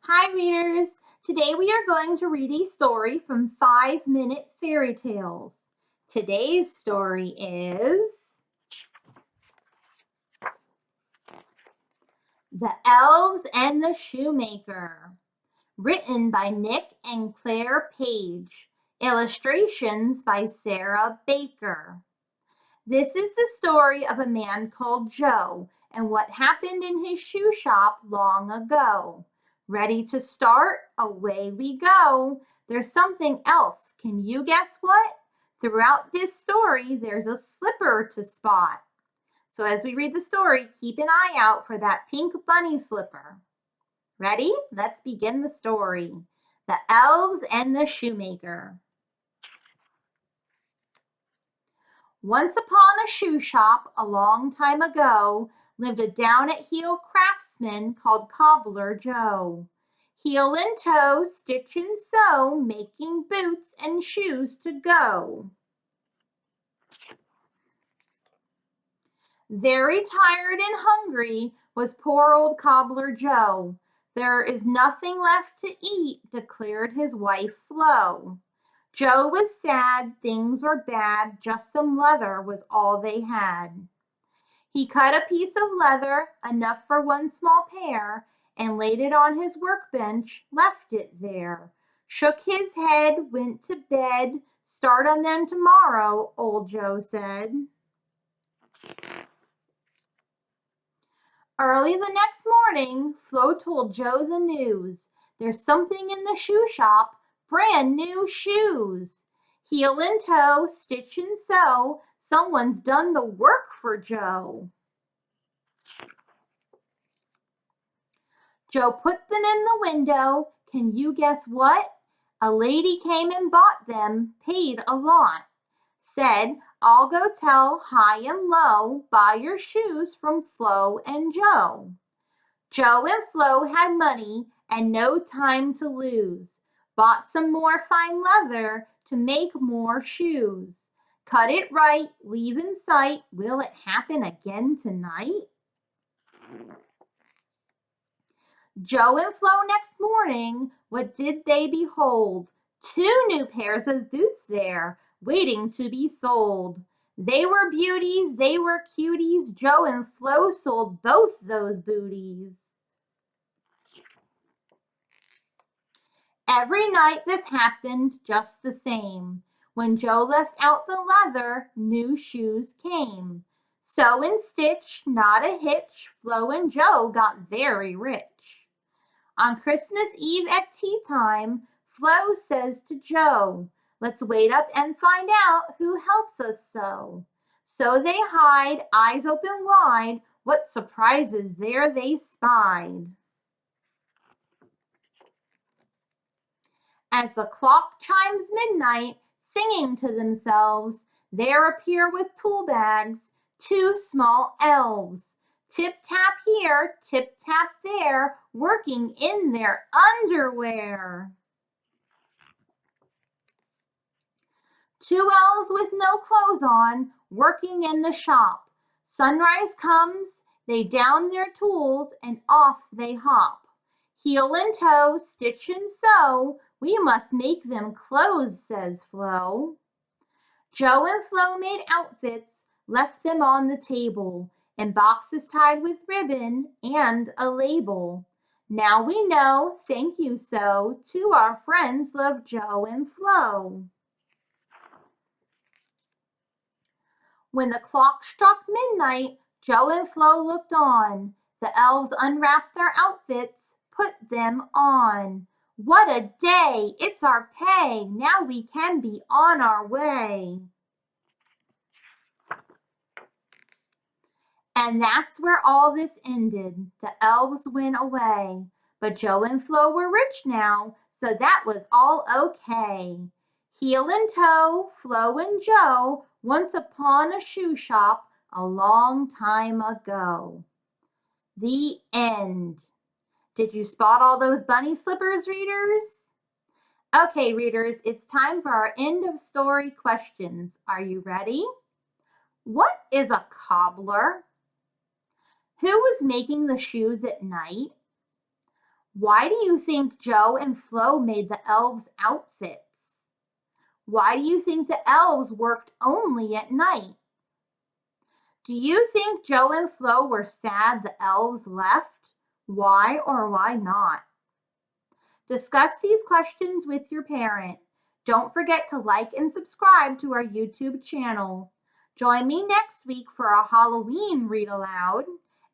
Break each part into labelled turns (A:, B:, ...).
A: Hi readers! Today we are going to read a story from 5-Minute Fairy Tales. Today's story is The Elves and the Shoemaker, written by Nick and Claire Page, illustrations by Sarah Baker. This is the story of a man called Joe and what happened in his shoe shop long ago. Ready to start? Away we go. There's something else. Can you guess what? Throughout this story, there's a slipper to spot. So as we read the story, keep an eye out for that pink bunny slipper. Ready? Let's begin the story. The Elves and the Shoemaker. Once upon a shoe shop a long time ago lived a down-at-heel craftsman called Cobbler Joe. Heel and toe, stitch and sew, making boots and shoes to go. Very tired and hungry was poor old Cobbler Joe. There is nothing left to eat, declared his wife Flo. Joe was sad, things were bad, just some leather was all they had. He cut a piece of leather, enough for one small pair, and laid it on his workbench, left it there. Shook his head, went to bed, start on them tomorrow, old Joe said. Early the next morning, Flo told Joe the news. There's something in the shoe shop, brand new shoes. Heel and toe, stitch and sew, someone's done the work for Joe. Joe put them in the window. Can you guess what? A lady came and bought them, paid a lot. Said, I'll go tell high and low, buy your shoes from Flo and Joe. Joe and Flo had money and no time to lose. Bought some more fine leather to make more shoes. Cut it right, leave in sight. Will it happen again tonight? Joe and Flo next morning, what did they behold? 2 new pairs of boots there, waiting to be sold. They were beauties, they were cuties. Joe and Flo sold both those booties. Every night this happened just the same. When Joe left out the leather, new shoes came. Sew and stitch, not a hitch, Flo and Joe got very rich. On Christmas Eve at tea time, Flo says to Joe, let's wait up and find out who helps us sew. So they hide, eyes open wide, what surprises there they spied. As the clock chimes midnight, singing to themselves, there appear with tool bags 2 small elves. Tip-tap here, tip-tap there, working in their underwear. 2 elves with no clothes on, working in the shop. Sunrise comes, they down their tools, and off they hop. Heel and toe, stitch and sew, we must make them clothes, says Flo. Joe and Flo made outfits, left them on the table, and boxes tied with ribbon and a label. Now we know, thank you so, to our friends love Joe and Flo. When the clock struck midnight, Joe and Flo looked on. The elves unwrapped their outfits, put them on. What a day! It's our pay! Now we can be on our way. And that's where all this ended. The elves went away. But Joe and Flo were rich now, so that was all okay. Heel and toe, Flo and Joe, once upon a shoe shop a long time ago. The end. Did you spot all those bunny slippers, readers? Okay, readers, it's time for our end of story questions. Are you ready? What is a cobbler? Who was making the shoes at night? Why do you think Joe and Flo made the elves' outfits? Why do you think the elves worked only at night? Do you think Joe and Flo were sad the elves left? Why or why not? Discuss these questions with your parent. Don't forget to like and subscribe to our YouTube channel. Join me next week for a Halloween read aloud.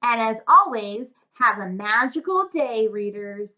A: And as always, have a magical day, readers.